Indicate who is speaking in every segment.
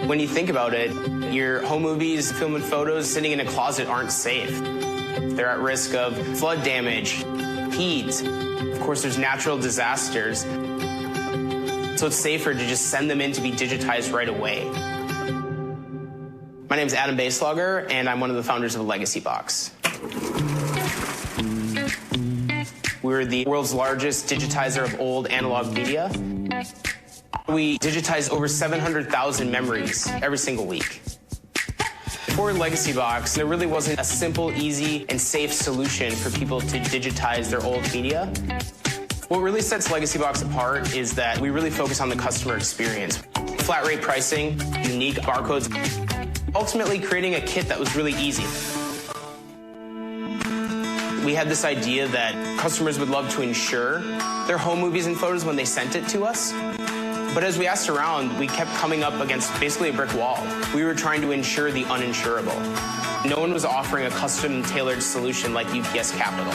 Speaker 1: When you think about it, your home movies, film and photos sitting in a closet aren't safe. They're at risk of flood damage, heat. Of course, there's natural disasters. So it's safer to just send them in to be digitized right away. My name is Adam Baselogger, and I'm one of the founders of Legacybox. We're the world's largest digitizer of old analog media. We digitize over 700,000 memories every single week. Before Legacybox, there really wasn't a simple, easy, and safe solution for people to digitize their old media. What really sets Legacybox apart is that we really focus on the customer experience. Flat rate pricing, unique barcodes, ultimately creating a kit that was really easy. We had this idea that customers would love to insure their home movies and photos when they sent it to us. But as we asked around, we kept coming up against basically a brick wall. We were trying to insure the uninsurable. No one was offering a custom-tailored solution like UPS Capital.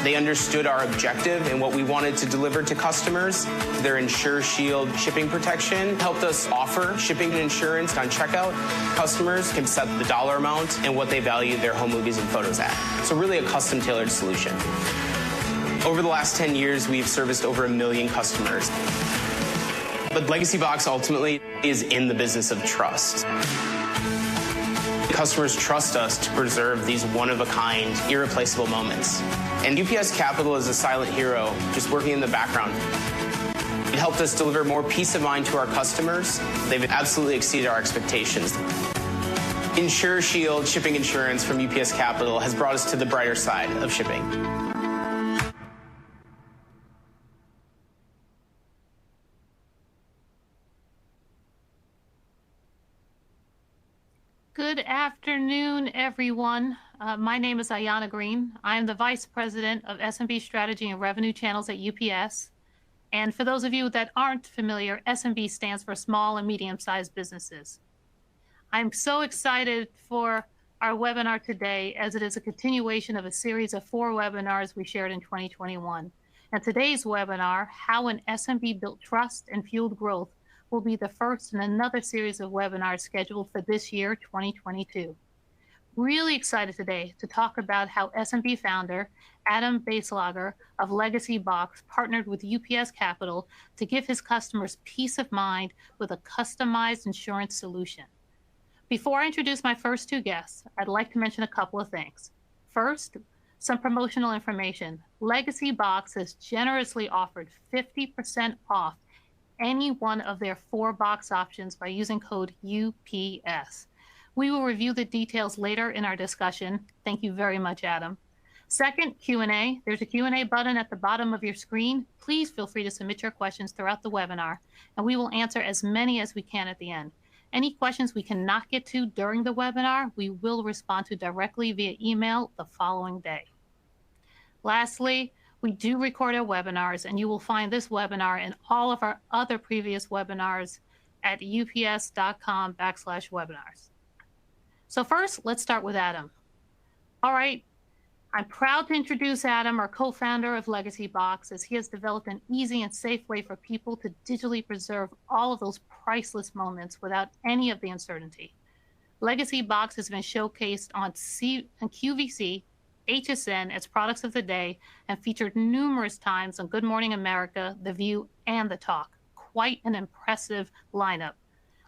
Speaker 1: They understood our objective and what we wanted to deliver to customers. Their Insure Shield shipping protection helped us offer shipping and insurance on checkout. Customers can set the dollar amount and what they value their home movies and photos at. So really a custom-tailored solution. Over the last 10 years, we've serviced over 1 million customers. But Legacybox ultimately is in the business of trust. Customers trust us to preserve these one-of-a-kind, irreplaceable moments. And UPS Capital is a silent hero, just working in the background. It helped us deliver more peace of mind to our customers. They've absolutely exceeded our expectations. Insure Shield shipping insurance from UPS Capital has brought us to the brighter side of shipping.
Speaker 2: Good afternoon, everyone. My name is Ayana Green. I am the Vice President of SMB Strategy and Revenue Channels at UPS. And for those of you that aren't familiar, SMB stands for Small and Medium-Sized Businesses. I'm so excited for our webinar today, as it is a continuation of a series of 4 webinars we shared in 2021. And today's webinar, How an SMB Built Trust and Fueled Growth, will be the first in another series of webinars scheduled for this year, 2022. Really excited today to talk about how SMB founder Adam Baselogger of Legacybox partnered with UPS Capital to give his customers peace of mind with a customized insurance solution. Before I introduce my first 2 guests, I'd like to mention a couple of things. First, some promotional information. Legacybox has generously offered 50% off any one of their 4 box options by using code UPS. We will review the details later in our discussion. Thank you very much, Adam. Second, Q&A. There's a Q&A button at the bottom of your screen. Please feel free to submit your questions throughout the webinar, and we will answer as many as we can at the end. Any questions we cannot get to during the webinar, we will respond to directly via email the following day. Lastly, we do record our webinars, and you will find this webinar and all of our other previous webinars at ups.com/webinars. So first, let's start with Adam. All right, I'm proud to introduce Adam, our co-founder of Legacybox, as he has developed an easy and safe way for people to digitally preserve all of those priceless moments without any of the uncertainty. Legacybox has been showcased on QVC, HSN as products of the day, and featured numerous times on Good Morning America, The View, and The Talk. Quite an impressive lineup.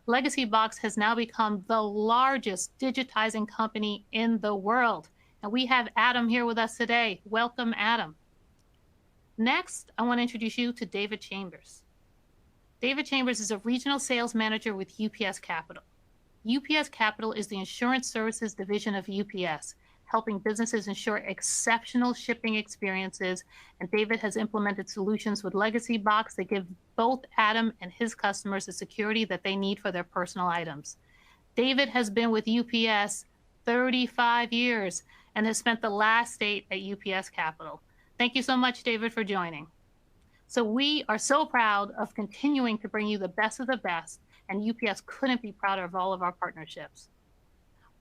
Speaker 2: Legacybox has now become the largest digitizing company in the world. And we have Adam here with us today. Welcome, Adam. Next, I want to introduce you to David Chambers. David Chambers is a regional sales manager with UPS Capital. UPS Capital is the insurance services division of UPS, helping businesses ensure exceptional shipping experiences, and David has implemented solutions with Legacybox that give both Adam and his customers the security that they need for their personal items. David has been with UPS 35 years and has spent the last 8 at UPS Capital. Thank you so much, David, for joining. So we are so proud of continuing to bring you the best of the best, and UPS couldn't be prouder of all of our partnerships.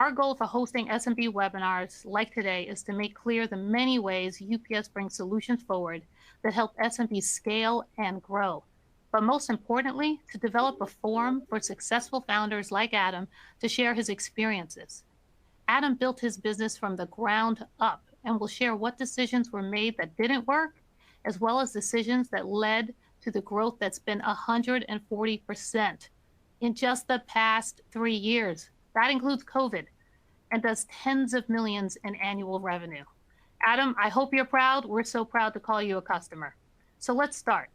Speaker 2: Our goal for hosting SMB webinars like today is to make clear the many ways UPS brings solutions forward that help SMBs scale and grow. but most importantly, to develop a forum for successful founders like Adam to share his experiences. Adam built his business from the ground up and will share what decisions were made that didn't work, as well as decisions that led to the growth that's been 140% in just the past 3 years. That includes COVID, and does tens of millions in annual revenue. Adam, I hope you're proud. We're so proud to call you a customer. So let's start.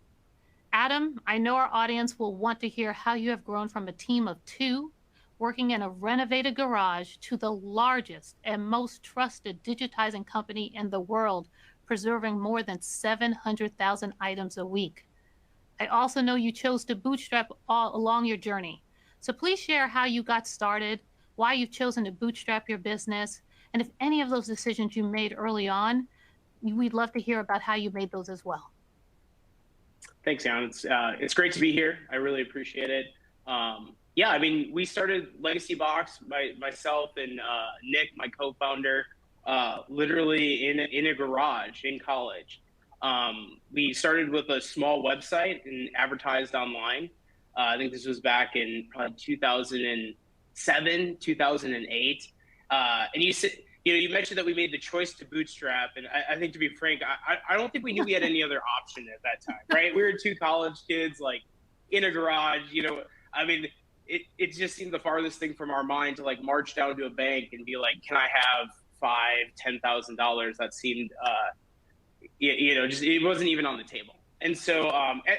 Speaker 2: Adam, I know our audience will want to hear how you have grown from a team of 2 working in a renovated garage to the largest and most trusted digitizing company in the world, preserving more than 700,000 items a week. I also know you chose to bootstrap all along your journey. So please share how you got started, why you've chosen to bootstrap your business, and if any of those decisions you made early on, we'd love to hear about how you made those as well.
Speaker 3: Thanks, Jan. It's great to be here. I really appreciate it. Yeah, I mean, we started Legacybox, myself and Nick, my co-founder, literally in a garage in college. We started with a small website and advertised online. I think this was back in probably 2007, 2008. And you mentioned that we made the choice to bootstrap, and I think, to be frank, I don't think we knew we had any other option at that time, right? We were 2 college kids, like, in a garage. I mean, it just seemed the farthest thing from our mind to, like, march down to a bank and be like, can I have $5,000-$10,000? That seemed, just, it wasn't even on the table. And so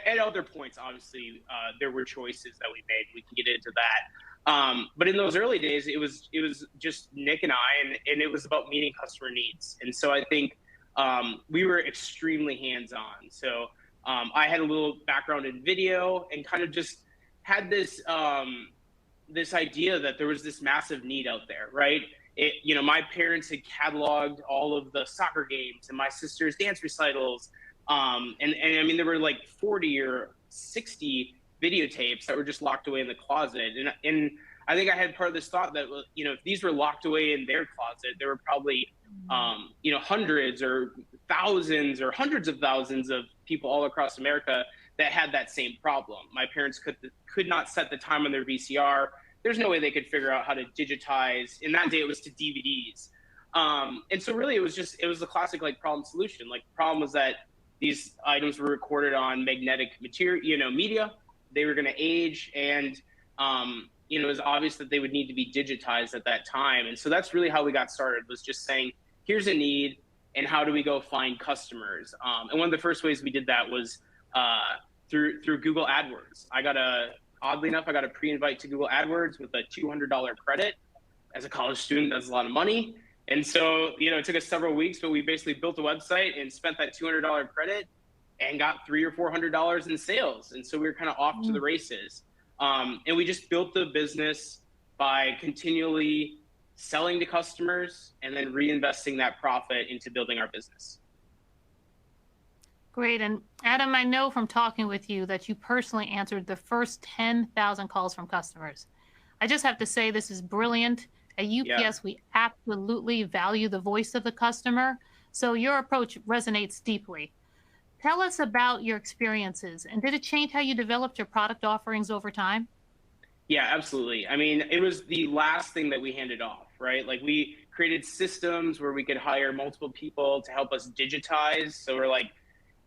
Speaker 3: at other points, obviously, there were choices that we made. We can get into that. But in those early days, it was just Nick and I, and it was about meeting customer needs. And so I think we were extremely hands-on. So I had a little background in video and kind of just had this this idea that there was this massive need out there, right? My parents had cataloged all of the soccer games and my sister's dance recitals. And I mean, there were like 40 or 60 videotapes that were just locked away in the closet. And I think I had part of this thought that, if these were locked away in their closet, there were probably, hundreds or thousands or hundreds of thousands of people all across America that had that same problem. My parents could not set the time on their VCR. There's no way they could figure out how to digitize. In that day, it was to DVDs. And so really, it was the classic, like, problem solution. Like, the problem was that these items were recorded on magnetic material, media. They were going to age, and it was obvious that they would need to be digitized at that time. And so that's really how we got started, was just saying, here's a need, and how do we go find customers? And one of the first ways we did that was through Google AdWords. Oddly enough, I got a pre-invite to Google AdWords with a $200 credit. As a college student, that's a lot of money. And so, it took us several weeks, but we basically built a website and spent that $200 credit and got $300 or $400 in sales. And so we were kind of off to the races. And we just built the business by continually selling to customers and then reinvesting that profit into building our business.
Speaker 2: Great. And Adam, I know from talking with you that you personally answered the first 10,000 calls from customers. I just have to say, this is brilliant. At UPS, we absolutely value the voice of the customer. So your approach resonates deeply. Tell us about your experiences, and did it change how you developed your product offerings over time?
Speaker 3: Yeah, absolutely. I mean, it was the last thing that we handed off, right? Like, we created systems where we could hire multiple people to help us digitize. So we're like,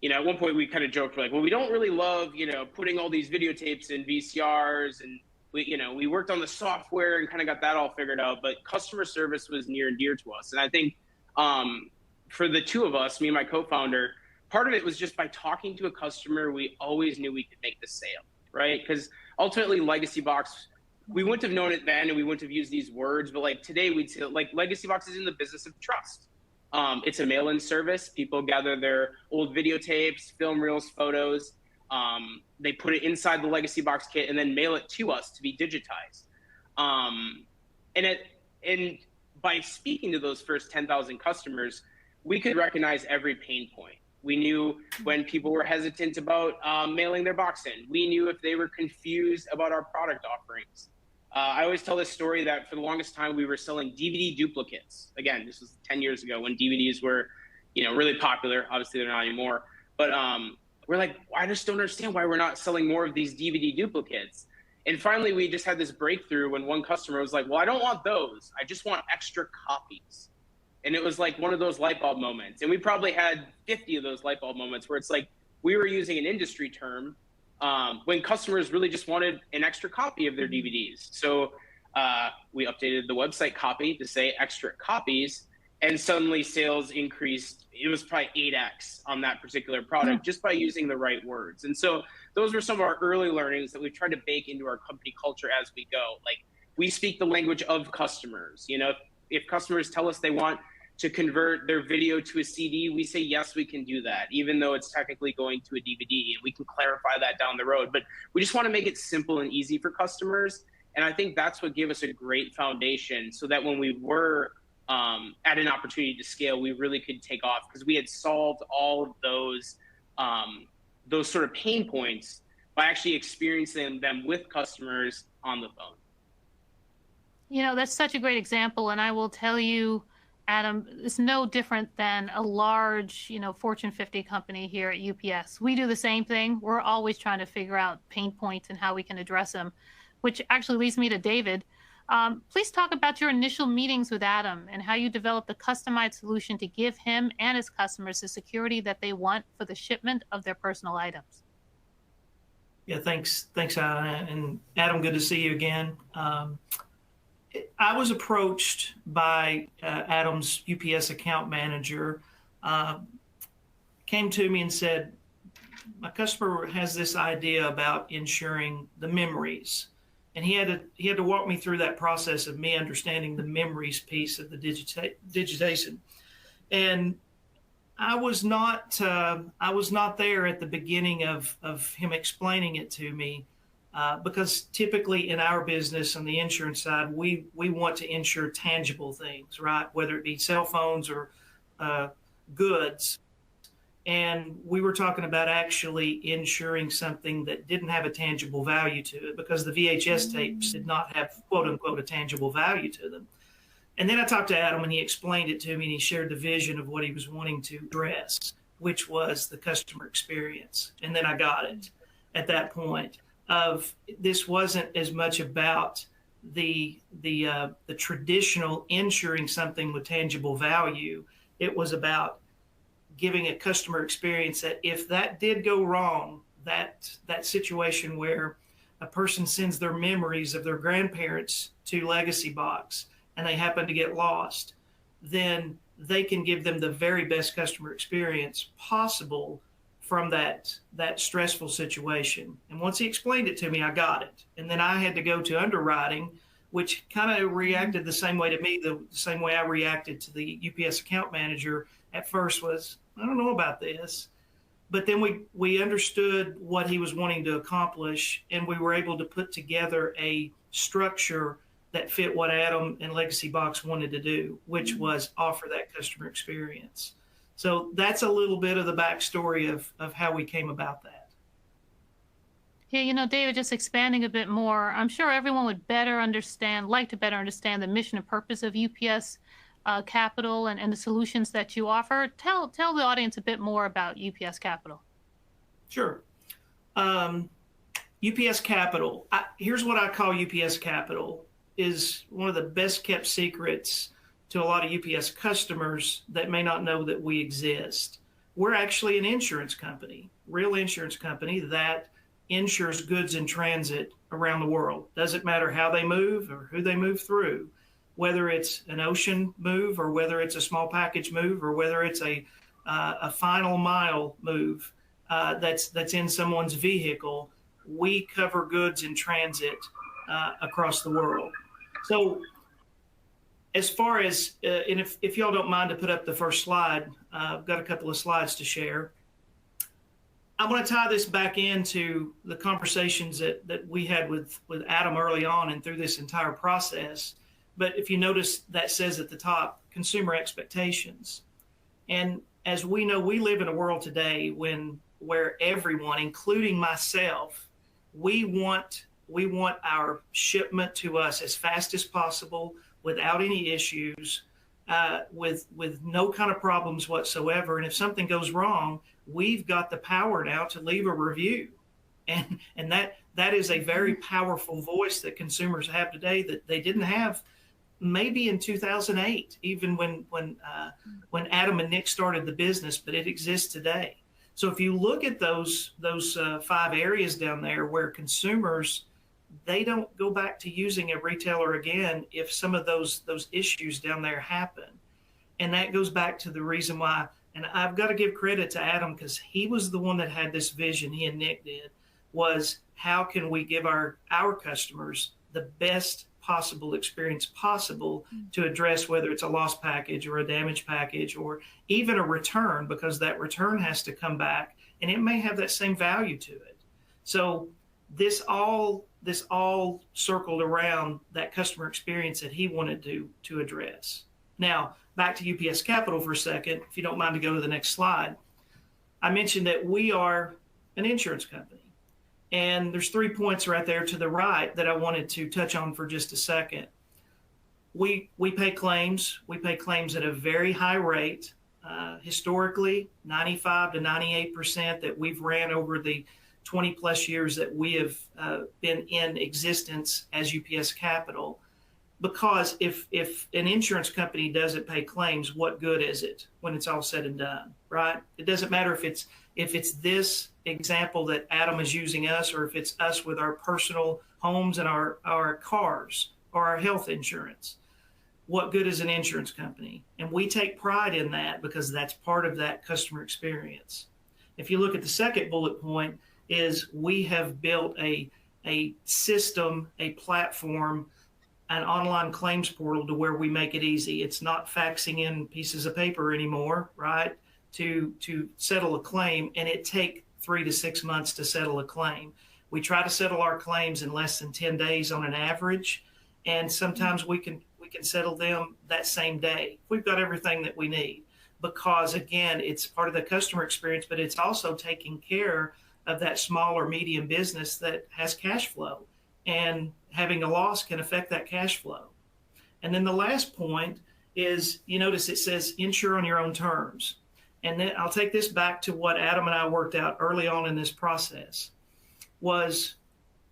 Speaker 3: at one point we kind of joked, we're like, well, we don't really love, putting all these videotapes in VCRs, and we worked on the software and kind of got that all figured out, but customer service was near and dear to us. And I think for the 2 of us, me and my co-founder, part of it was just by talking to a customer, we always knew we could make the sale, right? Because ultimately, Legacybox, we wouldn't have known it then, and we wouldn't have used these words, but like today, we'd say, like, Legacybox is in the business of trust. It's a mail-in service. People gather their old videotapes, film reels, photos. They put it inside the Legacybox kit and then mail it to us to be digitized. And by speaking to those first 10,000 customers, we could recognize every pain point. We knew when people were hesitant about mailing their box in. We knew if they were confused about our product offerings. I always tell this story that for the longest time we were selling DVD duplicates. Again, this was 10 years ago when DVDs were, really popular. Obviously, they're not anymore. But we're like, I just don't understand why we're not selling more of these DVD duplicates. And finally, we just had this breakthrough when one customer was like, well, I don't want those. I just want extra copies. And it was like one of those light bulb moments. And we probably had 50 of those light bulb moments where it's like we were using an industry term when customers really just wanted an extra copy of their DVDs. So we updated the website copy to say extra copies, and suddenly sales increased. It was probably 8x on that particular product just by using the right words. And so those were some of our early learnings that we've tried to bake into our company culture as we go. Like, we speak the language of customers. You know, if customers tell us they want to convert their video to a CD, we say, yes, we can do that, even though it's technically going to a DVD, and we can clarify that down the road. But we just want to make it simple and easy for customers. And I think that's what gave us a great foundation, so that when we were at an opportunity to scale, we really could take off, because we had solved all of those sort of pain points by actually experiencing them with customers on the phone.
Speaker 2: You know, that's such a great example. And I will tell you, Adam, it's no different than a large, Fortune 50 company here at UPS. We do the same thing. We're always trying to figure out pain points and how we can address them, which actually leads me to David. Please talk about your initial meetings with Adam and how you developed a customized solution to give him and his customers the security that they want for the shipment of their personal items.
Speaker 4: Yeah, thanks, and Adam, good to see you again. I was approached by Adam's UPS account manager, came to me and said, my customer has this idea about insuring the memories. And he had to walk me through that process of me understanding the memories piece of the digitization. And I was not there at the beginning of him explaining it to me, because typically in our business on the insurance side, we want to insure tangible things, right? Whether it be cell phones or goods. And we were talking about actually insuring something that didn't have a tangible value to it, because the VHS tapes did not have, quote unquote, a tangible value to them. And then I talked to Adam, and he explained it to me, and he shared the vision of what he was wanting to address, which was the customer experience. And then I got it at that point of this wasn't as much about the traditional insuring something with tangible value. It was about giving a customer experience that if that did go wrong, that situation where a person sends their memories of their grandparents to Legacybox and they happen to get lost, then they can give them the very best customer experience possible from that stressful situation. And once he explained it to me, I got it. And then I had to go to underwriting, which kind of reacted the same way to me, the same way I reacted to the UPS account manager at first was, I don't know about this. But then we understood what he was wanting to accomplish, and we were able to put together a structure that fit what Adam and Legacybox wanted to do, which was offer that customer experience. So that's a little bit of the backstory of how we came about that.
Speaker 2: Yeah, David, just expanding a bit more, I'm sure everyone would like to better understand the mission and purpose of UPS Capital and the solutions that you offer. Tell the audience a bit more about UPS Capital.
Speaker 4: Sure. UPS Capital, here's what I call UPS Capital, is one of the best kept secrets to a lot of UPS customers that may not know that we exist. We're actually an insurance company, real insurance company that insures goods in transit around the world. Doesn't matter how they move or who they move through, whether it's an ocean move or whether it's a small package move or whether it's a final mile move that's in someone's vehicle. We cover goods in transit across the world. So as far as, and if y'all don't mind to put up the first slide, I've got a couple of slides to share. I want to tie this back into the conversations that we had with Adam early on and through this entire process. But if you notice, that says at the top, consumer expectations. And as we know, we live in a world today where everyone, including myself, we want our shipment to us as fast as possible without any issues. with no kind of problems whatsoever. And if something goes wrong, we've got the power now to leave a review. And that is a very powerful voice that consumers have today that they didn't have maybe in 2008, even when Adam and Nick started the business, but it exists today. So if you look at those 5 areas down there where consumers, they don't go back to using a retailer again if some of those issues down there happen. And that goes back to the reason why, and I've got to give credit to Adam because he was the one that had this vision, he and Nick did, was how can we give our customers the best possible experience possible to address whether it's a loss package or a damage package or even a return, because that return has to come back and it may have that same value to it. So this all circled around that customer experience that he wanted to address. Now, back to UPS Capital for a second, if you don't mind to go to the next slide. I mentioned that we are an insurance company. And there's 3 points right there to the right that I wanted to touch on for just a second. We pay claims. We pay claims at a very high rate. Historically, 95 to 98% that we've ran over the 20 plus years that we have been in existence as UPS Capital. Because if an insurance company doesn't pay claims, what good is it when it's all said and done, right? It doesn't matter if it's this example that Adam is using us, or if it's us with our personal homes and our cars or our health insurance. What good is an insurance company? And we take pride in that because that's part of that customer experience. If you look at the second bullet point, is we have built a system, a platform, an online claims portal to where we make it easy. It's not faxing in pieces of paper anymore, right? To settle a claim, and it take 3 to 6 months to settle a claim. We try to settle our claims in less than 10 days on an average, and sometimes we can settle them that same day. We've got everything that we need because, again, it's part of the customer experience, but it's also taking care of that small or medium business that has cash flow, and having a loss can affect that cash flow. And then the last point is, you notice it says insure on your own terms. And then I'll take this back to what Adam and I worked out early on in this process was,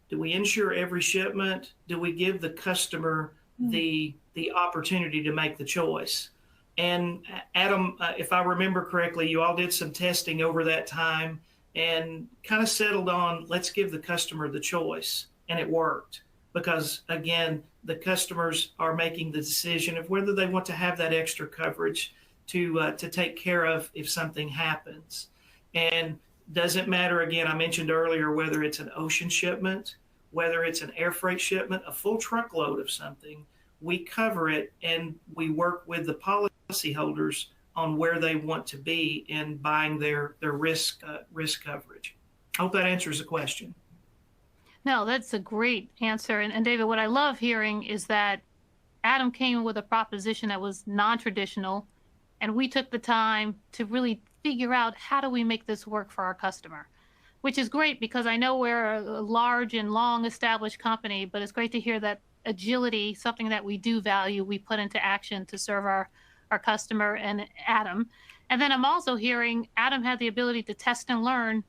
Speaker 4: do we insure every shipment? Do we give the customer the opportunity to make the choice? And Adam, if I remember correctly, you all did some testing over that time and kind of settled on, let's give the customer the choice. And it worked because, again, the customers are making the decision of whether they want to have that extra coverage to take care of if something happens. And doesn't matter, again, I mentioned earlier, whether it's an ocean shipment, whether it's an air freight shipment, a full truckload of something, we cover it and we work with the policyholders on where they want to be in buying their risk coverage. I hope that answers the question.
Speaker 2: No, that's a great answer. And David, what I love hearing is that Adam came with a proposition that was non-traditional, and we took the time to really figure out how do we make this work for our customer, which is great because I know we're a large and long established company, but it's great to hear that agility, something that we do value, we put into action to serve our customer and Adam. And then I'm also hearing Adam had the ability to test and learn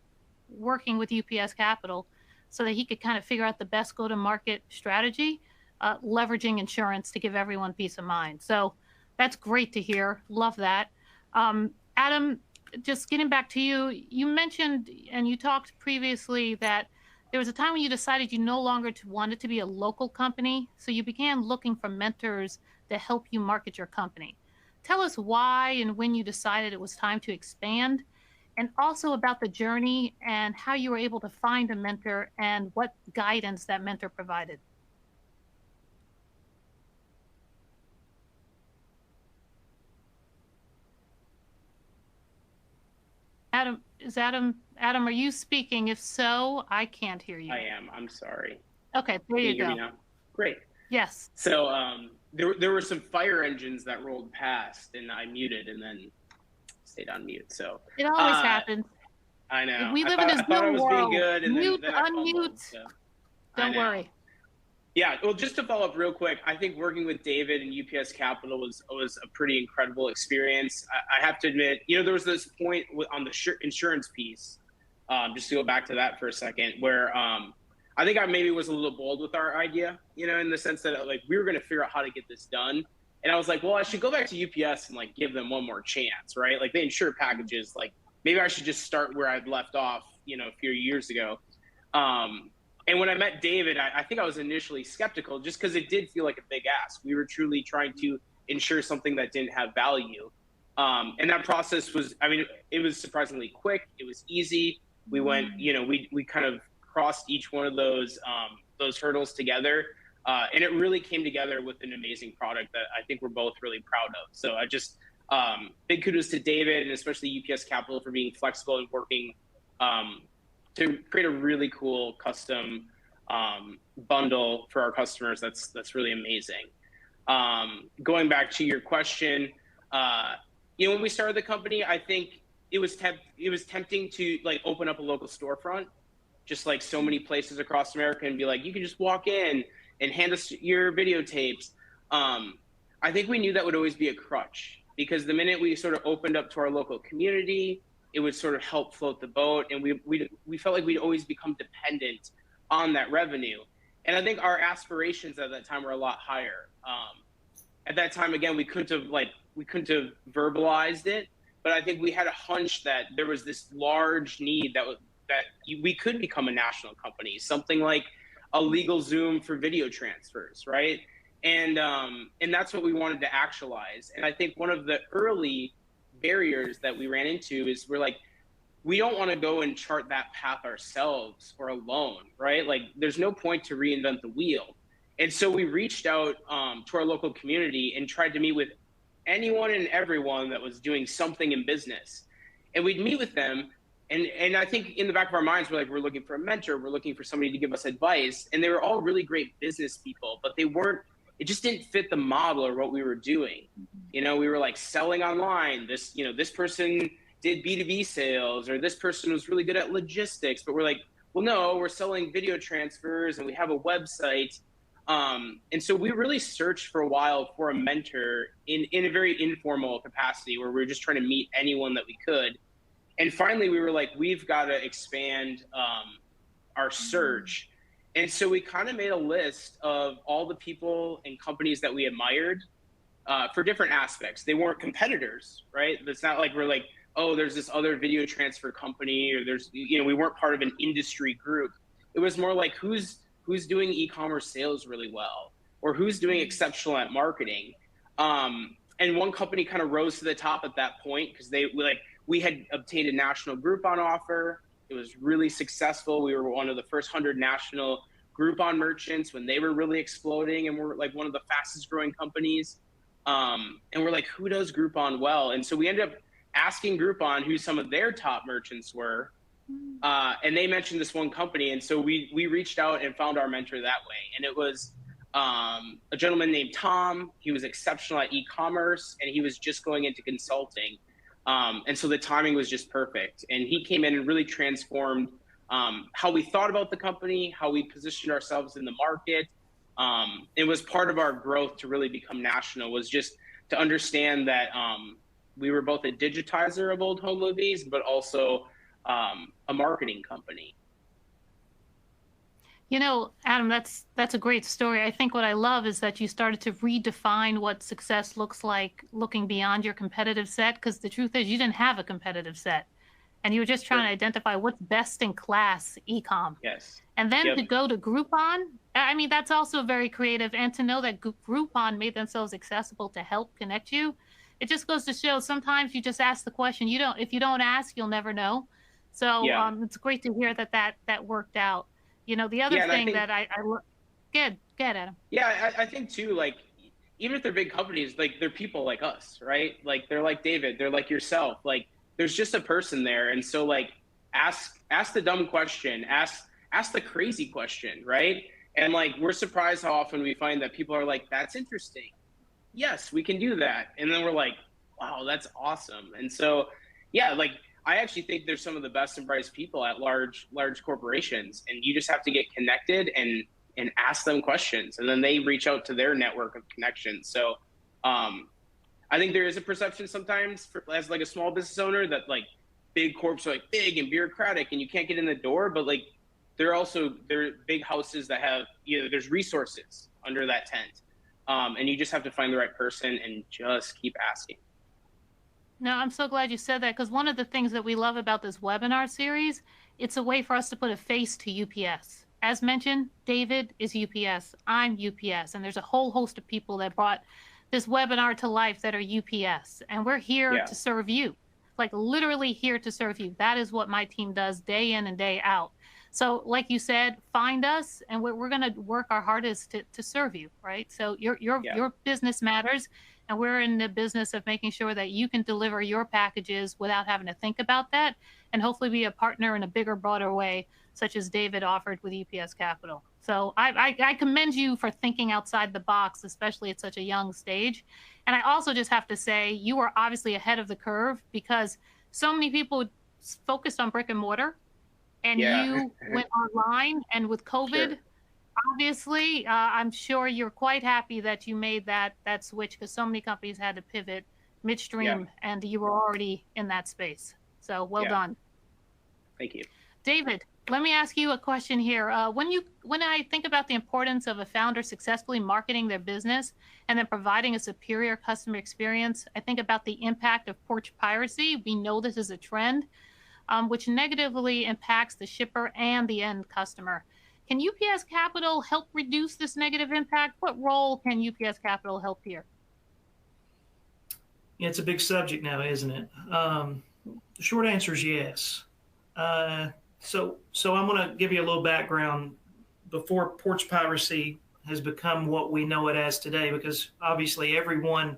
Speaker 2: working with UPS Capital so that he could kind of figure out the best go-to-market strategy, leveraging insurance to give everyone peace of mind. So that's great to hear. Love that. Adam, just getting back to you, you mentioned and you talked previously that there was a time when you decided you no longer wanted to be a local company, so you began looking for mentors to help you market your company. Tell us why and when you decided it was time to expand, and also about the journey and how you were able to find a mentor and what guidance that mentor provided. Adam, Adam, are you speaking? If so, I can't hear you.
Speaker 3: I am. I'm sorry.
Speaker 2: Okay, there you go.
Speaker 3: Can you hear me now? Great.
Speaker 2: Yes.
Speaker 3: So there were some fire engines that rolled past, and I muted and then stayed on mute. So
Speaker 2: it always happens.
Speaker 3: I know.
Speaker 2: We live in a Zoom world.
Speaker 3: Being good, and
Speaker 2: Mute,
Speaker 3: then I
Speaker 2: unmute.
Speaker 3: fumbled, so.
Speaker 2: Don't worry.
Speaker 3: Yeah, well, just to follow up real quick, I think working with David and UPS Capital was a pretty incredible experience. I have to admit, there was this point on the insurance piece, just to go back to that for a second, where I think I maybe was a little bold with our idea, in the sense that like we were going to figure out how to get this done. And I was like, well, I should go back to UPS and like give them one more chance, right? Like they insure packages, like maybe I should just start where I'd left off, a few years ago. And when I met David, I think I was initially skeptical just because it did feel like a big ask. We were truly trying to insure something that didn't have value. And that process was, it was surprisingly quick. It was easy. We went, we kind of crossed each one of those hurdles together. And it really came together with an amazing product that I think we're both really proud of. So I just, big kudos to David and especially UPS Capital for being flexible and working to create a really cool custom bundle for our customers. That's really amazing. Going back to your question, when we started the company, I think it was tempting to like open up a local storefront, just like so many places across America, and be like, you can just walk in and hand us your videotapes. I think we knew that would always be a crutch, because the minute we sort of opened up to our local community, it would sort of help float the boat, and we felt like we'd always become dependent on that revenue. And I think our aspirations at that time were a lot higher. At that time, again, we couldn't have verbalized it, but I think we had a hunch that there was this large need that we could become a national company, something like a legal Zoom for video transfers, right? And that's what we wanted to actualize. And I think one of the early barriers that we ran into is we're like, we don't want to go and chart that path ourselves or alone, right? Like there's no point to reinvent the wheel. And so we reached out to our local community and tried to meet with anyone and everyone that was doing something in business. And we'd meet with them. And I think in the back of our minds, we're looking for a mentor. We're looking for somebody to give us advice. And they were all really great business people, but it just didn't fit the model or what we were doing. We were like selling online. This person did B2B sales, or this person was really good at logistics, but we're like, well, no, we're selling video transfers and we have a website. And so we really searched for a while for a mentor in a very informal capacity, where we were just trying to meet anyone that we could. And finally, we were like, we've got to expand our search. And so we kind of made a list of all the people and companies that we admired for different aspects. They weren't competitors, right? It's not like we're like, oh, there's this other video transfer company, or we weren't part of an industry group. It was more like who's doing e-commerce sales really well, or who's doing exceptional at marketing. And one company kind of rose to the top at that point because we had obtained a national Groupon offer. It was really successful. We were one of the first 100 national Groupon merchants when they were really exploding, and we're like one of the fastest growing companies. And we're like, who does Groupon well? And so we ended up asking Groupon who some of their top merchants were. And they mentioned this one company. And so we reached out and found our mentor that way. And it was a gentleman named Tom. He was exceptional at e-commerce, and he was just going into consulting. And so the timing was just perfect. And he came in and really transformed how we thought about the company, how we positioned ourselves in the market. It was part of our growth to really become national, was just to understand that we were both a digitizer of old home movies, but also a marketing company.
Speaker 2: Adam, that's a great story. I think what I love is that you started to redefine what success looks like, looking beyond your competitive set, because the truth is you didn't have a competitive set, and you were just trying to identify what's best in class e-com.
Speaker 3: Yes.
Speaker 2: And then to go to Groupon, that's also very creative. And to know that Groupon made themselves accessible to help connect you, it just goes to show sometimes you just ask the question. If you don't ask, you'll never know. So it's great to hear that worked out. The other thing that I good, Adam.
Speaker 3: Yeah, I think too, like, even if they're big companies, like they're people like us, right? Like they're like David, they're like yourself. Like there's just a person there. And so like ask the dumb question, ask the crazy question, right? And like we're surprised how often we find that people are like, that's interesting. Yes, we can do that. And then we're like, wow, that's awesome. And so like I actually think there's some of the best and brightest people at large corporations, and you just have to get connected and and ask them questions, and then they reach out to their network of connections. So I think there is a perception sometimes as like a small business owner that like big corps are like big and bureaucratic and you can't get in the door, but like there are big houses that have, there's resources under that tent. And you just have to find the right person and just keep asking.
Speaker 2: No, I'm so glad you said that, because one of the things that we love about this webinar series, it's a way for us to put a face to UPS. As mentioned, David is UPS, I'm UPS, and there's a whole host of people that brought this webinar to life that are UPS, and we're here to serve you, like literally here to serve you. That is what my team does day in and day out. So like you said, find us, and we're going to work our hardest to serve you, right? So your business matters, and we're in the business of making sure that you can deliver your packages without having to think about that, and hopefully be a partner in a bigger, broader way, such as David offered with UPS Capital. So I commend you for thinking outside the box, especially at such a young stage. And I also just have to say, you are obviously ahead of the curve, because so many people focused on brick and mortar, and you went online. And with COVID, obviously, I'm sure you're quite happy that you made that switch, because so many companies had to pivot midstream, and you were already in that space. So well done.
Speaker 3: Thank you.
Speaker 2: David, let me ask you a question here. When I think about the importance of a founder successfully marketing their business and then providing a superior customer experience, I think about the impact of porch piracy. We know this is a trend, which negatively impacts the shipper and the end customer. Can UPS Capital help reduce this negative impact? What role can UPS Capital help here?
Speaker 4: Yeah, it's a big subject now, isn't it? The short answer is yes. So I'm going to give you a little background before porch piracy has become what we know it as today, because obviously everyone,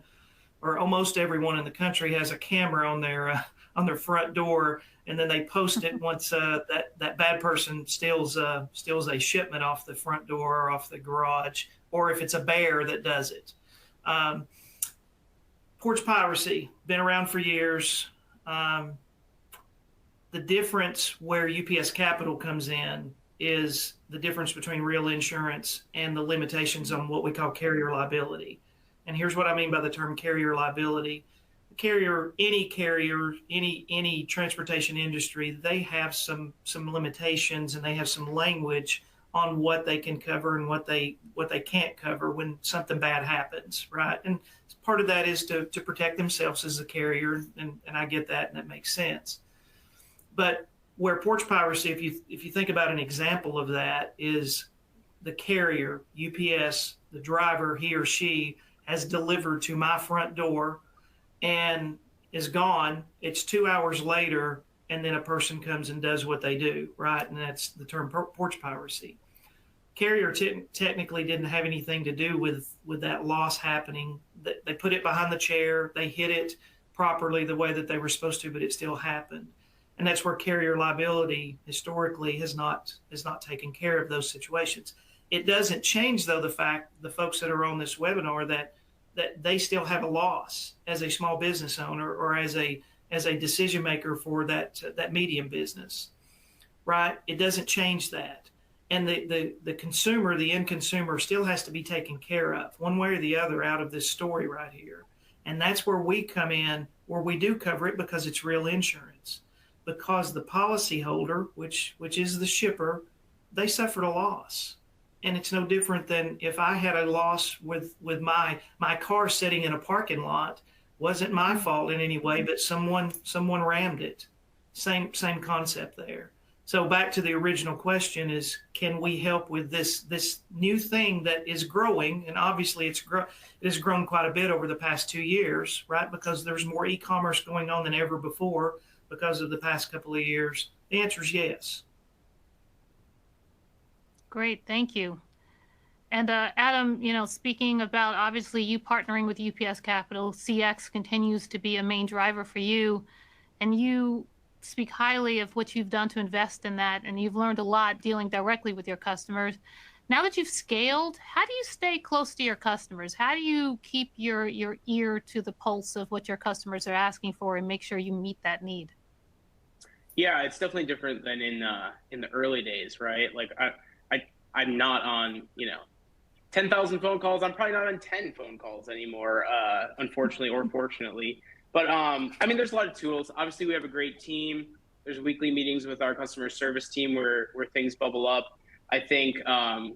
Speaker 4: or almost everyone in the country, has a camera on their front door, and then they post it once that bad person steals a shipment off the front door or off the garage, or if it's a bear that does it. Porch piracy, been around for years. The difference where UPS Capital comes in is the difference between real insurance and the limitations on what we call carrier liability. And here's what I mean by the term carrier liability. Any transportation industry, they have some limitations, and they have some language on what they can cover and what they can't cover when something bad happens, right? And part of that is to protect themselves as a carrier, and I get that, and that makes sense. But where porch piracy, if you think about an example of that, is the carrier, UPS, the driver, he or she has delivered to my front door and is gone. It's 2 hours later, and then a person comes and does what they do, right? And that's the term porch piracy. Carrier technically didn't have anything to do with that loss happening. They put it behind the chair, they hit it properly the way that they were supposed to, but it still happened. And that's where carrier liability historically has not taken care of those situations. It doesn't change, though, the folks that are on this webinar, that they still have a loss as a small business owner or as a decision maker for that medium business, right? It doesn't change that. And the consumer, the end consumer, still has to be taken care of one way or the other out of this story right here. And that's where we come in, where we do cover it, because it's real insurance. Because the policyholder, which is the shipper, they suffered a loss. And it's no different than if I had a loss with my car sitting in a parking lot. Wasn't my fault in any way, but someone rammed it. Same concept there. So back to the original question is, can we help with this new thing that is growing? And obviously it has grown quite a bit over the past 2 years, right? Because there's more e-commerce going on than ever before because of the past couple of years. The answer is yes.
Speaker 2: Great, thank you. And Adam, speaking about obviously you partnering with UPS Capital, CX continues to be a main driver for you, and you speak highly of what you've done to invest in that, and you've learned a lot dealing directly with your customers. Now that you've scaled, how do you stay close to your customers? How do you keep your ear to the pulse of what your customers are asking for and make sure you meet that need? Yeah,
Speaker 3: it's definitely different than in the early days, right? Like I'm not on, 10,000 phone calls. I'm probably not on 10 phone calls anymore, unfortunately or fortunately. But I mean, there's a lot of tools. Obviously, we have a great team. There's weekly meetings with our customer service team where things bubble up. I think, I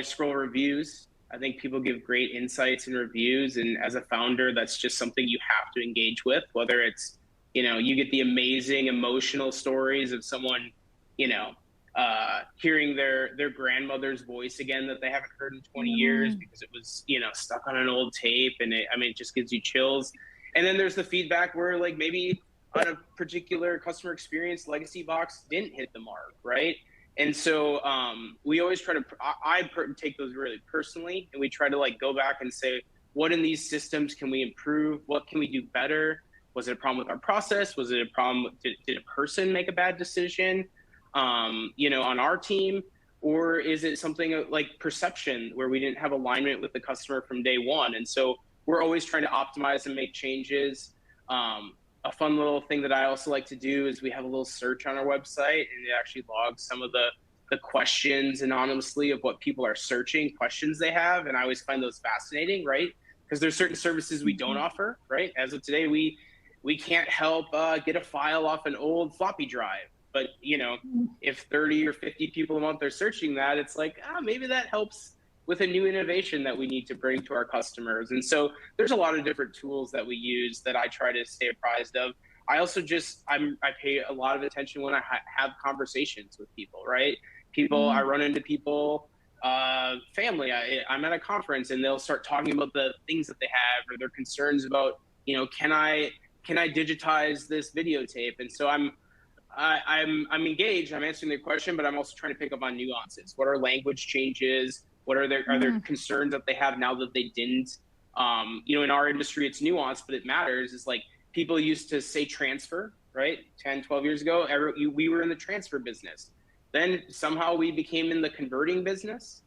Speaker 3: scroll reviews. I think people give great insights in reviews. And as a founder, that's just something you have to engage with, whether it's, you get the amazing emotional stories of someone, hearing their grandmother's voice again that they haven't heard in 20 years because it was, stuck on an old tape. And it just gives you chills. And then there's the feedback where like maybe on a particular customer experience, Legacybox didn't hit the mark, right? And so we always try to, I take those really personally, and we try to like go back and say, what in these systems can we improve? What can we do better? Was it a problem with our process? Was it a problem? Did a person make a bad decision, on our team? Or is it something like perception where we didn't have alignment with the customer from day one? And so we're always trying to optimize and make changes. A fun little thing that I also like to do is we have a little search on our website, and it actually logs some of the questions anonymously of what people are searching, questions they have. And I always find those fascinating, right? Because there's certain services we don't offer, right? As of today, we can't help get a file off an old floppy drive. But, if 30 or 50 people a month are searching that, it's like, maybe that helps with a new innovation that we need to bring to our customers. And so there's a lot of different tools that we use that I try to stay apprised of. I also I pay a lot of attention when I have conversations with people, right? I run into people, family, I'm at a conference and they'll start talking about the things that they have or their concerns about, can I digitize this videotape? And so I'm engaged, I'm answering their question, but I'm also trying to pick up on nuances. What are language changes? What are there concerns that they have now that they didn't? In our industry, it's nuanced, but it matters. It's like people used to say transfer, right? 10, 12 years ago, we were in the transfer business. Then somehow we became in the converting business,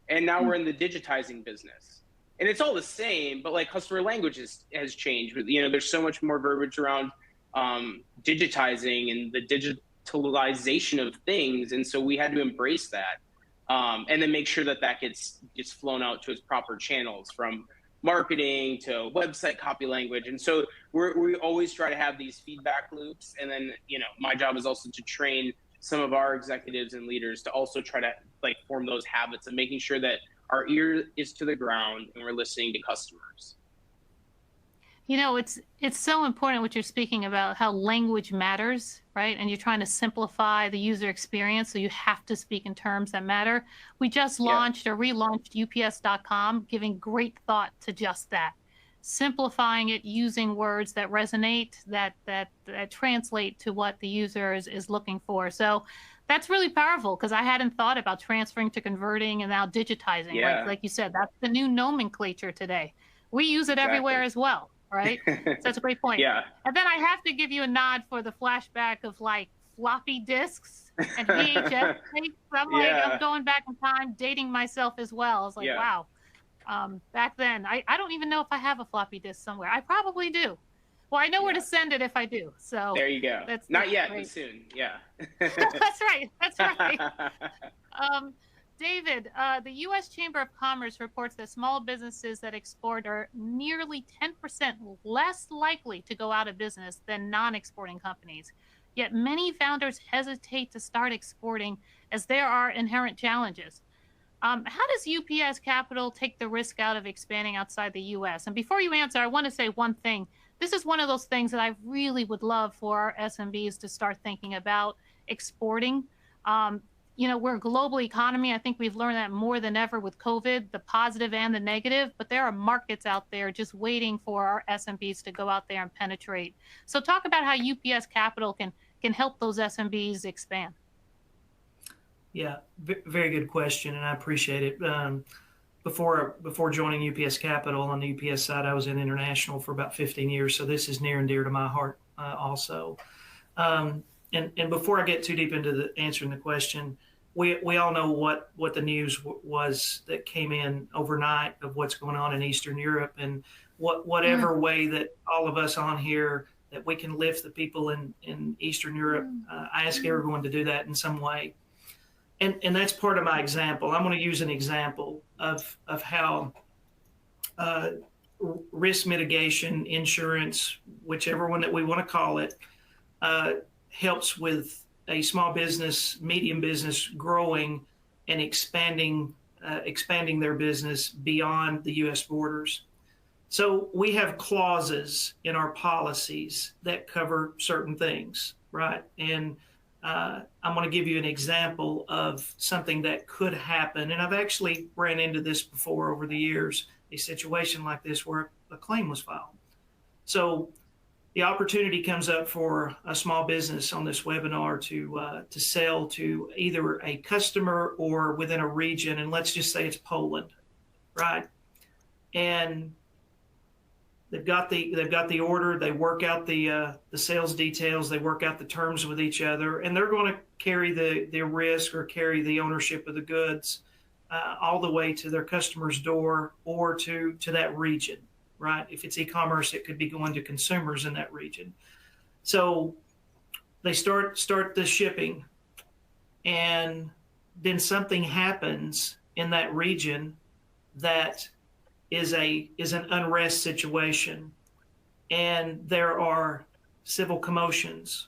Speaker 3: and now we're in the digitizing business. And it's all the same, but like customer language has changed. There's so much more verbiage around digitizing and the digitalization of things. And so we had to embrace that. And then make sure that gets flown out to its proper channels, from marketing to website copy language. And so we always try to have these feedback loops. And then, my job is also to train some of our executives and leaders to also try to like form those habits of making sure that our ear is to the ground and we're listening to customers.
Speaker 2: It's so important what you're speaking about, how language matters, right? And you're trying to simplify the user experience, so you have to speak in terms that matter. We just launched or relaunched UPS.com, giving great thought to just that. Simplifying it using words that resonate, that translate to what the user is looking for. So that's really powerful, because I hadn't thought about transferring to converting and now digitizing.
Speaker 3: Yeah.
Speaker 2: Like you said, that's the new nomenclature today. We use it everywhere as well. Right? So that's a great point.
Speaker 3: Yeah.
Speaker 2: And then I have to give you a nod for the flashback of like floppy disks and VHS tapes. I'm going back in time, dating myself as well. I was like, wow. Back then, I don't even know if I have a floppy disk somewhere. I probably do. Well, I know where to send it if I do. So
Speaker 3: there you go.
Speaker 2: That's
Speaker 3: Not yet,
Speaker 2: great.
Speaker 3: but soon. Yeah.
Speaker 2: That's right. That's right. David, the U.S. Chamber of Commerce reports that small businesses that export are nearly 10% less likely to go out of business than non-exporting companies. Yet many founders hesitate to start exporting as there are inherent challenges. How does UPS Capital take the risk out of expanding outside the U.S.? And before you answer, I want to say one thing. This is one of those things that I really would love for our SMBs to start thinking about exporting. We're a global economy. I think we've learned that more than ever with COVID, the positive and the negative, but there are markets out there just waiting for our SMBs to go out there and penetrate. So talk about how UPS Capital can help those SMBs expand.
Speaker 4: Yeah, very good question, and I appreciate it. Before joining UPS Capital on the UPS side, I was in international for about 15 years, so this is near and dear to my heart also. And before I get too deep into answering the question, we all know what the news was that came in overnight of what's going on in Eastern Europe, and whatever way that all of us on here that we can lift the people in Eastern Europe. I ask everyone to do that in some way. and that's part of my example. I'm going to use an example of how risk mitigation, insurance, whichever one that we want to call it, helps with a small business, medium business growing and expanding their business beyond the U.S. borders. So we have clauses in our policies that cover certain things, right? And I'm going to give you an example of something that could happen. And I've actually ran into this before over the years, a situation like this where a claim was filed. So the opportunity comes up for a small business on this webinar to sell to either a customer or within a region, and let's just say it's Poland, right? And they've got the order. They work out the sales details. They work out the terms with each other, and they're going to carry the risk or carry the ownership of the goods all the way to their customer's door or to that region, right? If it's e-commerce, it could be going to consumers in that region. So they start the shipping, and then something happens in that region that is an unrest situation, and there are civil commotions,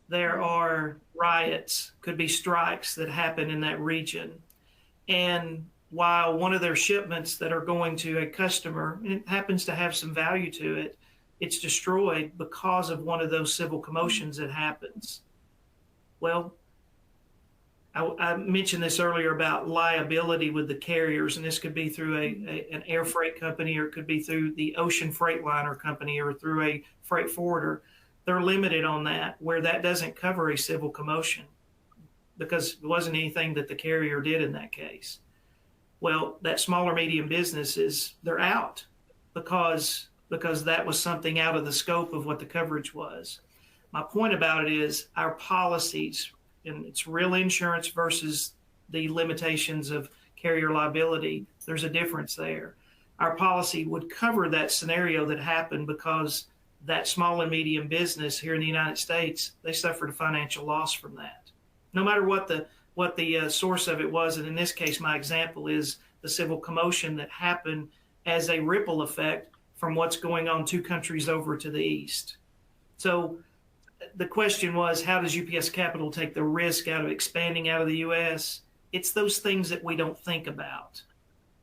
Speaker 4: there are riots, could be strikes that happen in that region. And while one of their shipments that are going to a customer, and it happens to have some value to it, it's destroyed because of one of those civil commotions that happens. Well, I mentioned this earlier about liability with the carriers, and this could be through an air freight company, or it could be through the ocean freight liner company, or through a freight forwarder. They're limited on that, where that doesn't cover a civil commotion because it wasn't anything that the carrier did in that case. Well, that smaller medium businesses, they're out because that was something out of the scope of what the coverage was. My point about it is our policies, and it's real insurance versus the limitations of carrier liability. There's a difference there. Our policy would cover that scenario that happened because that small and medium business here in the United States, they suffered a financial loss from that. No matter what the source of it was, and in this case, my example is the civil commotion that happened as a ripple effect from what's going on 2 countries over to the east. So the question was, how does UPS Capital take the risk out of expanding out of the U.S.? It's those things that we don't think about,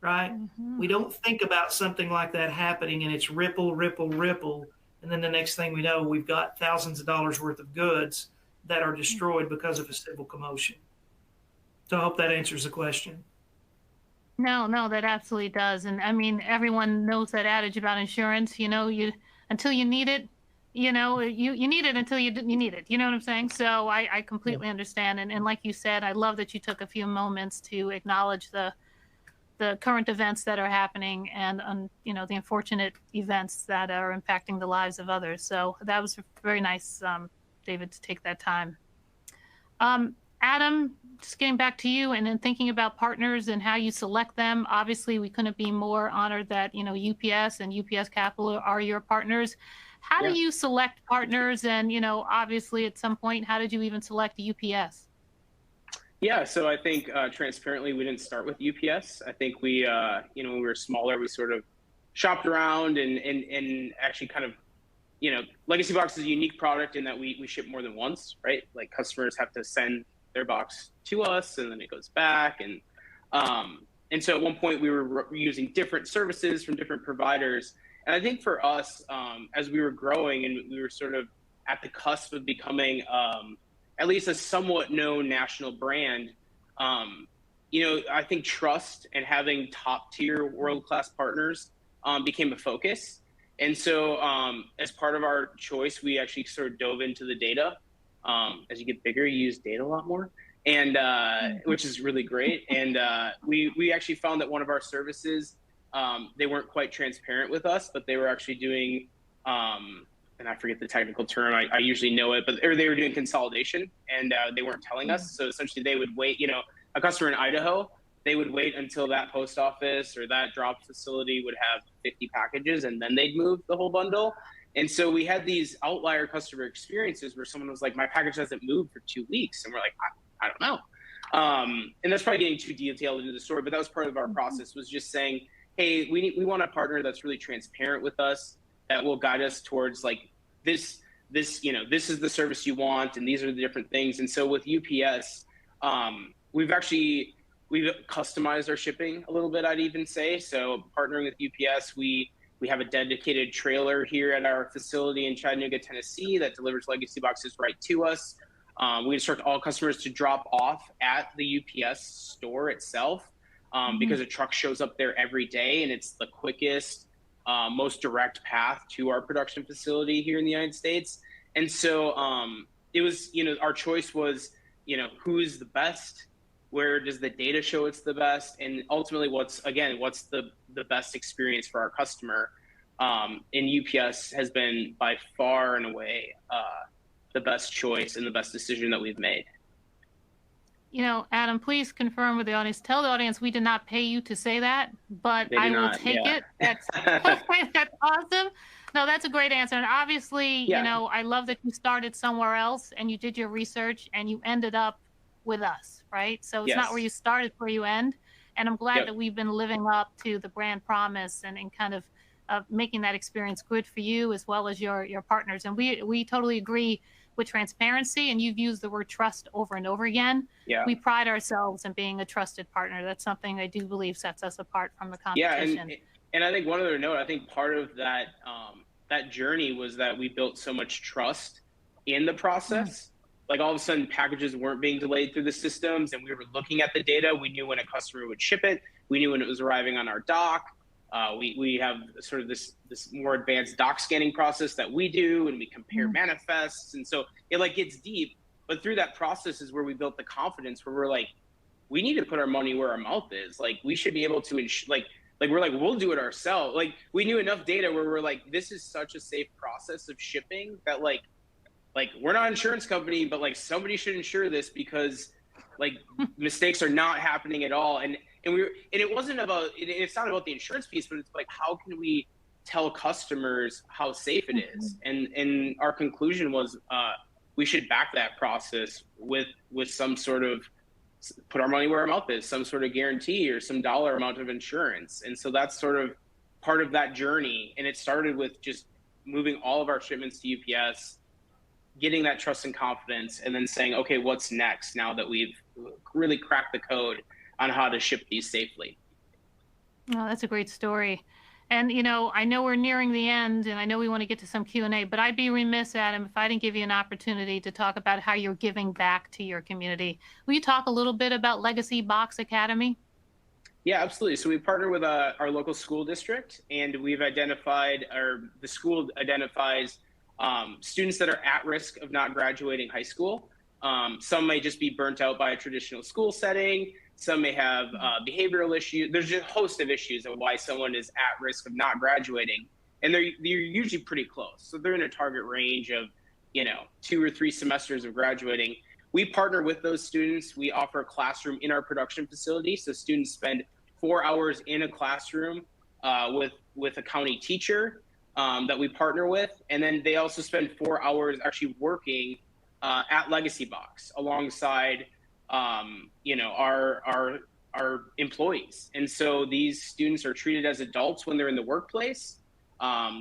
Speaker 4: right? Mm-hmm. We don't think about something like that happening, and it's ripple, ripple, ripple. And then the next thing we know, we've got thousands of dollars worth of goods that are destroyed because of a civil commotion. So I hope that answers the question.
Speaker 2: No, that absolutely does. And I mean, everyone knows that adage about insurance, until you need it, you need it until you need it. You know what I'm saying? So I completely understand. And like you said, I love that you took a few moments to acknowledge the current events that are happening and, the unfortunate events that are impacting the lives of others. So that was very nice, David, to take that time. Adam, just getting back to you and then thinking about partners and how you select them. Obviously, we couldn't be more honored that, UPS and UPS Capital are your partners. How do you select partners? And, obviously at some point, how did you even select UPS?
Speaker 3: Yeah, so I think transparently, we didn't start with UPS. I think we, when we were smaller, we sort of shopped around and actually kind of, Legacybox is a unique product in that we ship more than once, right? Like customers have to send their box to us and then it goes back. And so at one point we were using different services from different providers. And I think for us, as we were growing and we were sort of at the cusp of becoming at least a somewhat known national brand, I think trust and having top tier world-class partners became a focus. And so as part of our choice, we actually sort of dove into the data. As you get bigger, you use data a lot more, and which is really great. And we actually found that one of our services, they weren't quite transparent with us, but they were actually doing, and I forget the technical term, I usually know it, but they were doing consolidation, and they weren't telling us. So essentially they would wait, a customer in Idaho, they would wait until that post office or that drop facility would have 50 packages, and then they'd move the whole bundle. And so we had these outlier customer experiences where someone was like, my package hasn't moved for 2 weeks. And we're like, I don't know. And that's probably getting too detailed into the story, but that was part of our process, was just saying, hey, we want a partner that's really transparent with us, that will guide us towards like this, this is the service you want, and these are the different things. And so with UPS, we've customized our shipping a little bit, I'd even say. So partnering with UPS, we have a dedicated trailer here at our facility in Chattanooga, Tennessee, that delivers legacy boxes right to us. We instruct all customers to drop off at the UPS store itself, because a truck shows up there every day, and it's the quickest, most direct path to our production facility here in the United States. And so it was, our choice was, who is the best? Where does the data show it's the best? And ultimately, what's the best experience for our customer? And UPS has been by far and away the best choice and the best decision that we've made.
Speaker 2: Adam, please confirm with the audience. Tell the audience we did not pay you to say that, but I will take it. That's that's awesome. No, that's a great answer. And obviously, I love that you started somewhere else and you did your research and you ended up with us, right? So it's not where you started, where you end. And I'm glad that we've been living up to the brand promise and kind of making that experience good for you as well as your partners. And we totally agree with transparency, and you've used the word trust over and over again. We pride ourselves in being a trusted partner. That's something I do believe sets us apart from the competition.
Speaker 3: And I think one other note, I think part of that that journey was that we built so much trust in the process. Like all of a sudden packages weren't being delayed through the systems, and we were looking at the data. We knew when a customer would ship it. We knew when it was arriving on our dock. We have sort of this more advanced dock scanning process that we do, and we compare manifests. And so it like gets deep, but through that process is where we built the confidence where we're like, we need to put our money where our mouth is. Like we should be able to, we're like, we'll do it ourselves. Like we knew enough data where we're like, this is such a safe process of shipping that like we're not an insurance company, but like somebody should insure this because like mistakes are not happening at all. And it wasn't about, it's not about the insurance piece, but it's like, how can we tell customers how safe it is? And our conclusion was, we should back that process with some sort of, put our money where our mouth is, some sort of guarantee or some dollar amount of insurance. And so that's sort of part of that journey. And it started with just moving all of our shipments to UPS, getting that trust and confidence, and then saying, okay, what's next now that we've really cracked the code on how to ship these safely?
Speaker 2: Oh, that's a great story. And, I know we're nearing the end, and I know we want to get to some Q&A, but I'd be remiss, Adam, if I didn't give you an opportunity to talk about how you're giving back to your community. Will you talk a little bit about Legacybox Academy?
Speaker 3: Yeah, absolutely. So we partner with our local school district, and we've identified, or the school identifies students that are at risk of not graduating high school. Some may just be burnt out by a traditional school setting. Some may have behavioral issues. There's just a host of issues of why someone is at risk of not graduating. And they're usually pretty close. So they're in a target range of, 2 or 3 semesters of graduating. We partner with those students. We offer a classroom in our production facility. So students spend 4 hours in a classroom with a county teacher that we partner with. And then they also spend 4 hours actually working at Legacybox alongside our employees. And so these students are treated as adults when they're in the workplace.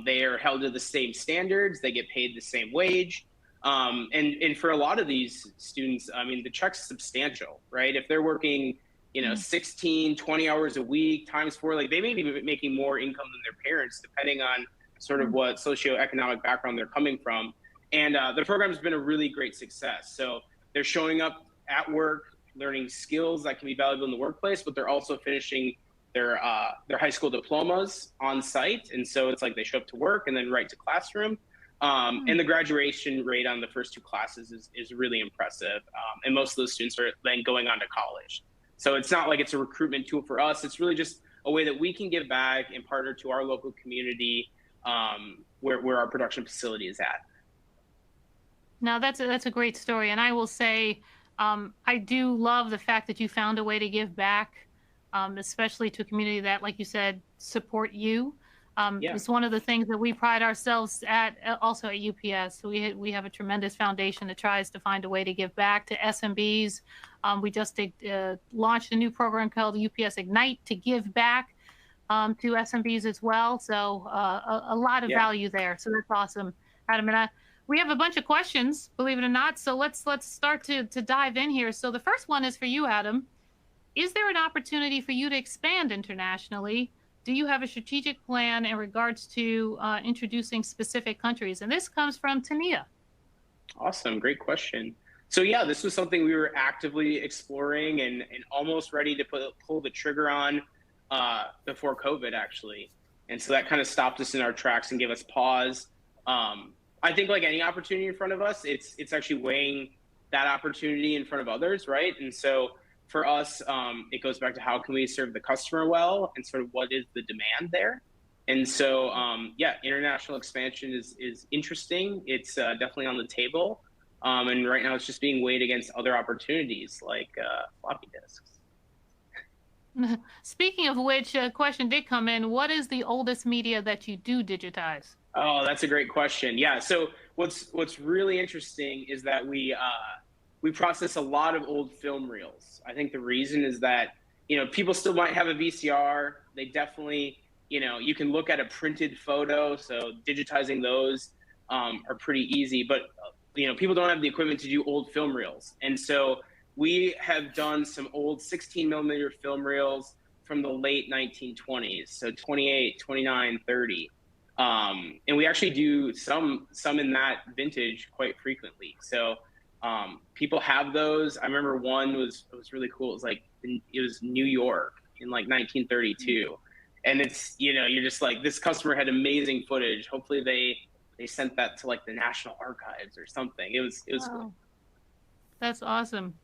Speaker 3: They are held to the same standards. They get paid the same wage. And for a lot of these students, I mean, the check's substantial, right? If they're working, 16, 20 hours a week times 4, like they may be making more income than their parents, depending on sort of what socioeconomic background they're coming from. And the program has been a really great success. So they're showing up at work, learning skills that can be valuable in the workplace, but they're also finishing their high school diplomas on site. And so it's like they show up to work and then right to classroom. And the graduation rate on the first 2 classes is really impressive. And most of those students are then going on to college. So it's not like it's a recruitment tool for us. It's really just a way that we can give back and partner to our local community where our production facility is at.
Speaker 2: Now, that's a great story. And I will say, I do love the fact that you found a way to give back, especially to a community that, like you said, support you.
Speaker 3: Yeah.
Speaker 2: It's one of the things that we pride ourselves at, also at UPS. We have a tremendous foundation that tries to find a way to give back to SMBs. We just launched a new program called UPS Ignite to give back to SMBs as well. So a lot of value there. So that's awesome, Adam. And we have a bunch of questions, believe it or not. So let's start to dive in here. So the first one is for you, Adam. Is there an opportunity for you to expand internationally? Do you have a strategic plan in regards to introducing specific countries? And this comes from Tania.
Speaker 3: Awesome. Great question. So yeah, this was something we were actively exploring and almost ready to pull the trigger on before COVID, actually. And so that kind of stopped us in our tracks and gave us pause. I think like any opportunity in front of us, it's actually weighing that opportunity in front of others, right? And so for us, it goes back to how can we serve the customer well and sort of what is the demand there. And so, yeah, international expansion is interesting. It's definitely on the table. And right now it's just being weighed against other opportunities like floppy disks.
Speaker 2: Speaking of which, a question did come in. What is the oldest media that you do digitize?
Speaker 3: Oh, that's a great question. Yeah. So what's really interesting is that we process a lot of old film reels. I think the reason is that, people still might have a VCR. They definitely, you can look at a printed photo. So digitizing those are pretty easy, but people don't have the equipment to do old film reels. And so we have done some old 16 millimeter film reels from the late 1920s. So 28, 29, 30. And we actually do some in that vintage quite frequently. So people have those. I remember one was really cool. It was New York in like 1932. And it's, you're just like, this customer had amazing footage. Hopefully they sent that to like the National Archives or something. It was cool.
Speaker 2: That's awesome.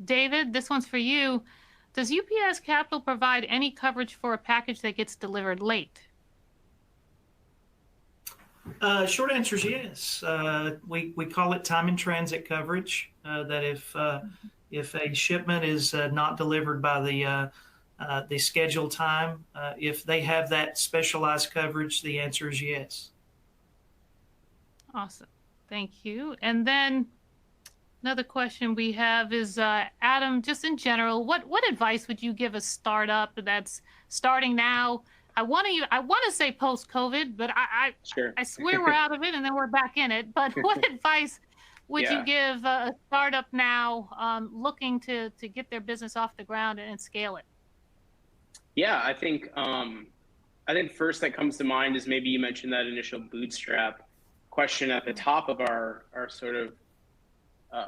Speaker 2: David, this one's for you. Does UPS Capital provide any coverage for a package that gets delivered late?
Speaker 4: Short answer is yes. We call it time in transit coverage. That if a shipment is not delivered by the scheduled time, if they have that specialized coverage, the answer is yes.
Speaker 2: Awesome, thank you. And then another question we have is Adam. Just in general, what advice would you give a startup that's starting now? I want to say post-COVID, but I swear we're out of it and then we're back in it. But what advice would you give a startup now looking to get their business off the ground and scale it?
Speaker 3: Yeah, I think first that comes to mind is maybe you mentioned that initial bootstrap question at the top of our sort of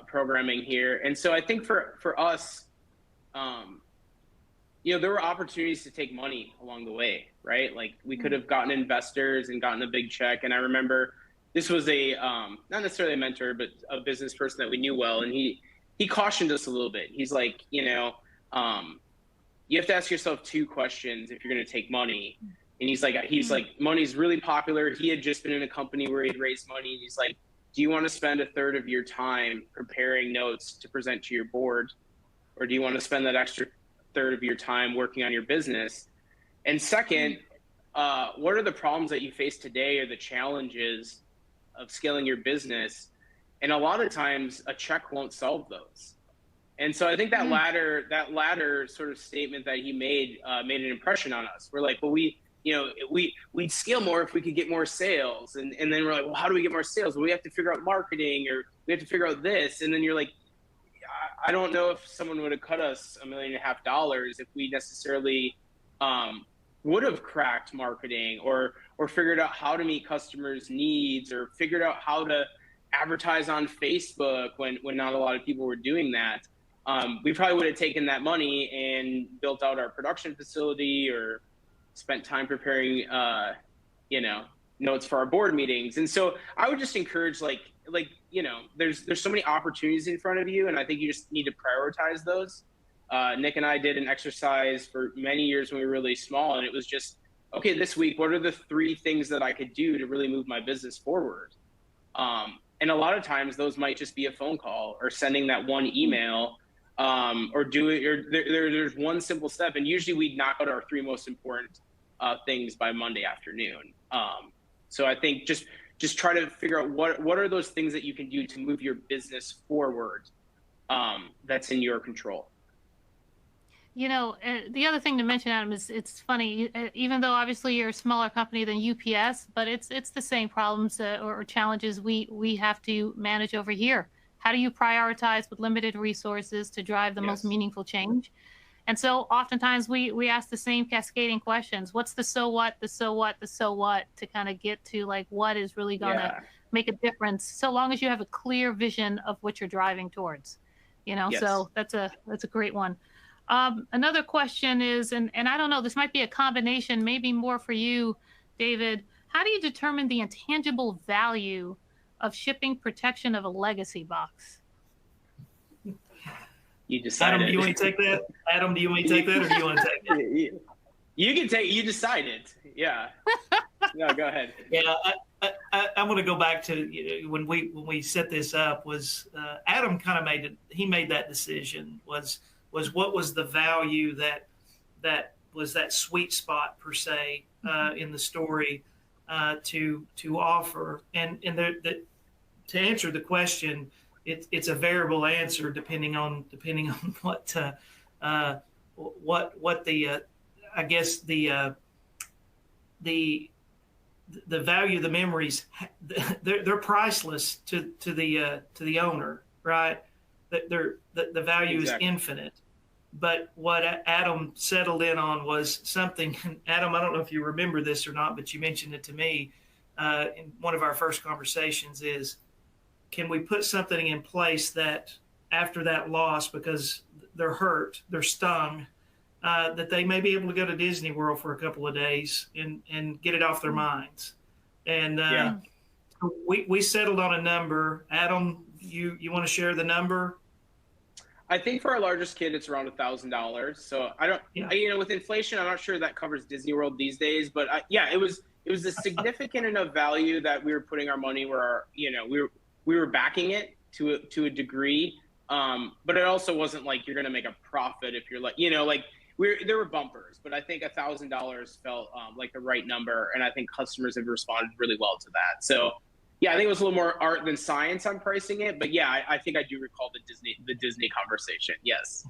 Speaker 3: programming here. And so I think for us, there were opportunities to take money along the way, right? Like we could have gotten investors and gotten a big check. And I remember this was a, not necessarily a mentor, but a business person that we knew well. And he cautioned us a little bit. He's like, you have to ask yourself two questions if you're going to take money. And he's like, money's really popular. He had just been in a company where he'd raised money. And he's like, do you want to spend a third of your time preparing notes to present to your board? Or do you want to spend that extra third of your time working on your business? And second, what are the problems that you face today or the challenges of scaling your business? And a lot of times a check won't solve those. And so I think that latter sort of statement that he made an impression on us. We're like, well, we'd scale more if we could get more sales. And then we're like, well, how do we get more sales? Well, we have to figure out marketing, or we have to figure out this. And then you're like, I don't know if someone would have cut us $1.5 million if we necessarily would have cracked marketing or figured out how to meet customers' needs, or figured out how to advertise on Facebook when not a lot of people were doing that. We probably would have taken that money and built out our production facility or spent time preparing, notes for our board meetings. And so I would just encourage, there's so many opportunities in front of you, and I think you just need to prioritize those. Nick and I did an exercise for many years when we were really small, and it was just, okay, this week, what are the 3 things that I could do to really move my business forward? And a lot of times those might just be a phone call or sending that one email, there's one simple step. And usually we'd knock out our 3 most important things by Monday afternoon. So I think just try to figure out what are those things that you can do to move your business forward, that's in your control.
Speaker 2: The other thing to mention, Adam, is it's funny, even though obviously you're a smaller company than UPS, but it's the same problems or challenges we have to manage over here. How do you prioritize with limited resources to drive the most meaningful change? And so oftentimes we ask the same cascading questions. What's the so what, the so what, the so what, to kind of get to like what is really going to make a difference, so long as you have a clear vision of what you're driving towards. So that's a great one. Another question is, and I don't know, this might be a combination, maybe more for you, David. How do you determine the intangible value of shipping protection of a legacy box?
Speaker 3: You decide.
Speaker 4: Adam, do you want to take that? Adam, do you want to take that, or do you want to take it?
Speaker 3: You can take. You decide it. Yeah. No, go ahead.
Speaker 4: Yeah, I'm going to go back to when we set this up. Was Adam kind of made it? He made that decision. Was what was the value that was that sweet spot per se in the story to offer, and to answer the question, it's a variable answer depending on what the I guess the value of the memories, they're priceless to the owner, right? The value is infinite. But what Adam settled in on was something. Adam, I don't know if you remember this or not, but you mentioned it to me in one of our first conversations. Is, can we put something in place that after that loss, because they're hurt, they're stung, that they may be able to go to Disney World for a couple of days and get it off their minds. And we settled on a number. Adam, you want to share the number?
Speaker 3: I think for our largest kid, it's around $1,000. So I don't, with inflation, I'm not sure that covers Disney World these days. But it was a significant enough value that we were putting our money where we were backing it to a degree. But it also wasn't like you're going to make a profit if you're there were bumpers, but I think $1,000 felt like the right number, and I think customers have responded really well to that. So, I think it was a little more art than science on pricing it, but I think I do recall the Disney conversation. Yes,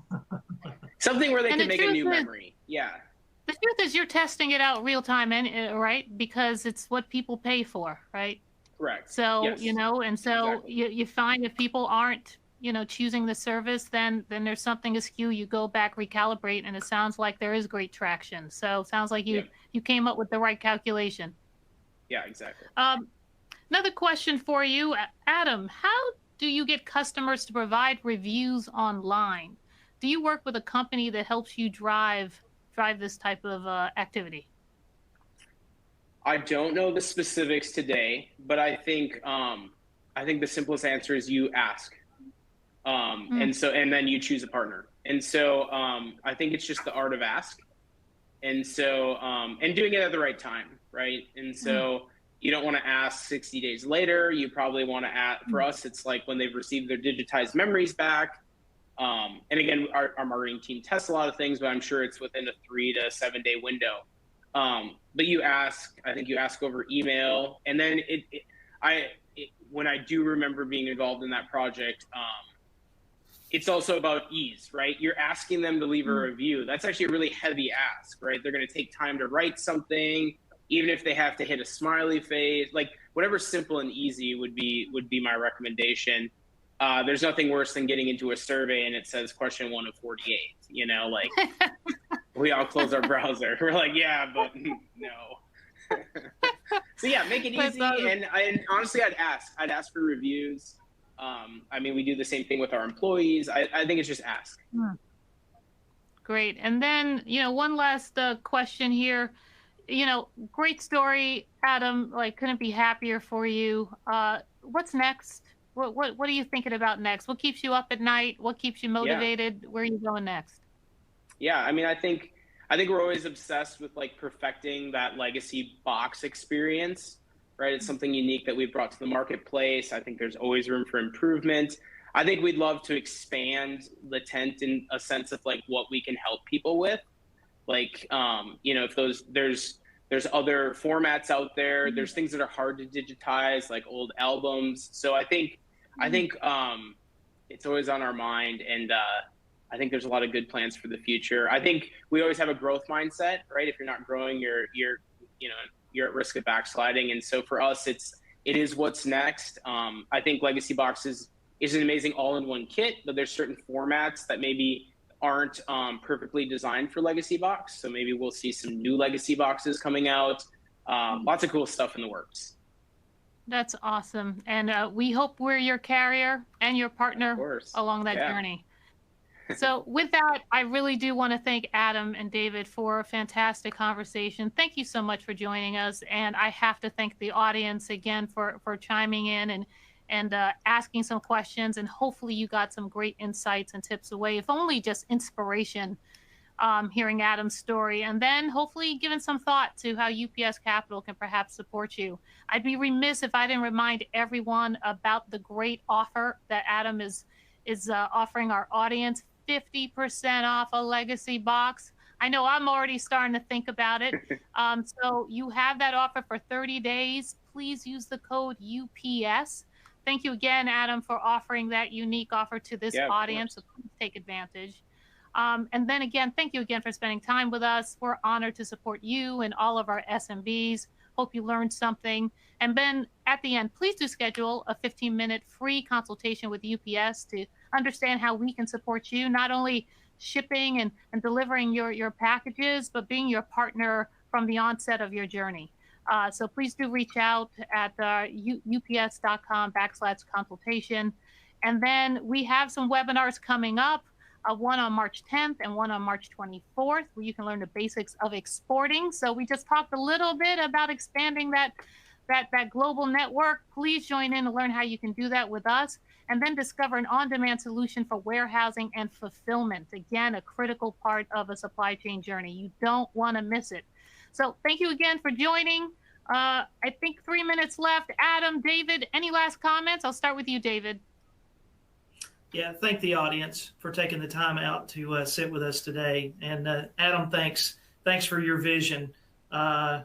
Speaker 3: something where they can make a new memory. Yeah.
Speaker 2: The truth is, you're testing it out real time, right? Because it's what people pay for, right?
Speaker 3: Correct.
Speaker 2: So you find if people aren't choosing the service, then there's something askew. You go back, recalibrate, and it sounds like there is great traction. So it sounds like you came up with the right calculation.
Speaker 3: Yeah, exactly.
Speaker 2: Another question for you, Adam. How do you get customers to provide reviews online? Do you work with a company that helps you drive this type of activity?
Speaker 3: I don't know the specifics today, but I think the simplest answer is you ask. And then you choose a partner. And so I think it's just the art of ask. And so, and doing it at the right time, right? And so you don't want to ask 60 days later. You probably want to ask, for us, it's like when they've received their digitized memories back. And again, our marketing team tests a lot of things, but I'm sure it's within a 3 to 7 day window. But I think you ask over email. And then when I do remember being involved in that project, it's also about ease, right? You're asking them to leave a review. That's actually a really heavy ask, right? They're going to take time to write something, even if they have to hit a smiley face, like whatever simple and easy would be my recommendation. There's nothing worse than getting into a survey and it says question 1 of 48, we all close our browser. We're like, yeah, but no. So make it easy. And honestly, I'd ask for reviews. We do the same thing with our employees. I think it's just ask.
Speaker 2: Great. And then, one last question here. Great story, Adam. Couldn't be happier for you. What's next? What are you thinking about next? What keeps you up at night? What keeps you motivated? Where are you going next?
Speaker 3: Yeah, I think we're always obsessed with perfecting that Legacybox experience. Right, it's something unique that we've brought to the marketplace. I think there's always room for improvement. I think we'd love to expand the tent in a sense of what we can help people with. Like, if there's other formats out there. There's things that are hard to digitize, like old albums. So I think it's always on our mind, and I think there's a lot of good plans for the future. I think we always have a growth mindset, right? If you're not growing, you're at risk of backsliding. And so for us, it is what's next. I think Legacybox is an amazing all-in-one kit, but there's certain formats that maybe aren't perfectly designed for Legacybox. So maybe we'll see some new Legacyboxes coming out. Lots of cool stuff in the works.
Speaker 2: That's awesome. And we hope we're your carrier and your partner along that journey. So with that, I really do want to thank Adam and David for a fantastic conversation. Thank you so much for joining us. And I have to thank the audience again for chiming in and asking some questions. And hopefully you got some great insights and tips away, if only just inspiration, hearing Adam's story, and then hopefully giving some thought to how UPS Capital can perhaps support you. I'd be remiss if I didn't remind everyone about the great offer that Adam is offering our audience. 50% off a Legacybox. I know I'm already starting to think about it. So you have that offer for 30 days. Please use the code UPS. Thank you again, Adam, for offering that unique offer to this audience. So please take advantage. And then again, thank you again for spending time with us. We're honored to support you and all of our SMBs. Hope you learned something. And then at the end, please do schedule a 15-minute free consultation with UPS to understand how we can support you, not only shipping and delivering your packages, but being your partner from the onset of your journey. So please do reach out at ups.com/consultation. And then we have some webinars coming up, one on March 10th and one on March 24th, where you can learn the basics of exporting. So we just talked a little bit about expanding that global network. Please join in to learn how you can do that with us, and then discover an on-demand solution for warehousing and fulfillment. Again, a critical part of a supply chain journey. You don't want to miss it. So thank you again for joining. I think 3 minutes left. Adam, David, any last comments? I'll start with you, David.
Speaker 4: Yeah, thank the audience for taking the time out to sit with us today. And Adam, thanks for your vision and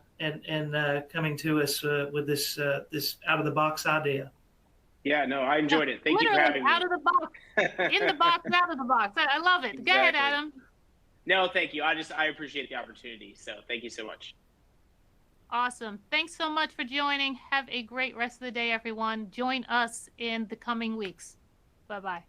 Speaker 4: coming to us with this out of the box idea.
Speaker 3: Yeah, no, I enjoyed it. Thank you for having me.
Speaker 2: Out of the box, in the box, out of the box. I love it. Exactly. Go ahead, Adam.
Speaker 3: No, thank you. I appreciate the opportunity. So thank you so much.
Speaker 2: Awesome. Thanks so much for joining. Have a great rest of the day, everyone. Join us in the coming weeks. Bye-bye.